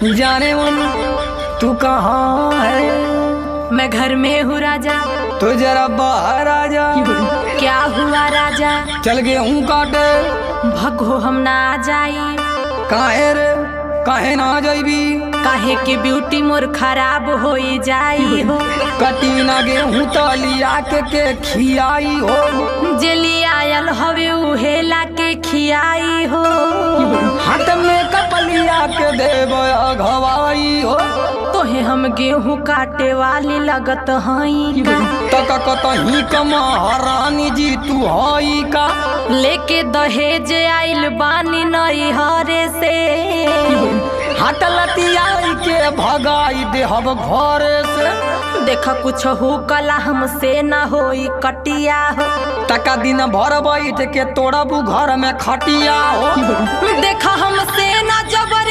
जाने मन तू कहाँ है? मैं घर में हूँ राजा। तो जरा बाहर आ जा। क्या हुआ राजा? चल गेहूं काटे। भगो हम ना जाई। काहे रे काहे ना जाइबी? काहे के ब्यूटी मोर खराब हो जाई हो। कटी ना गेहूं तलिया के खियाई हो। जेली आयल हवे उहेला के खियाई हो। हाथ में कपलिया के देव घवाई हो। तोहे हम गेहूं काटे वाली लगत हई का? तक कतही कमहारानी जी तू हई का? लेके दहेज आइल बानी नई हरे से। हाथ लतियाई के भगाई देहब घरे से। देखा कुछ हो कला हमसे न होई कटिया हो। तका दिन भर बैठ के तोड़बू घर में खटिया हो। देखा हमसे न जबरी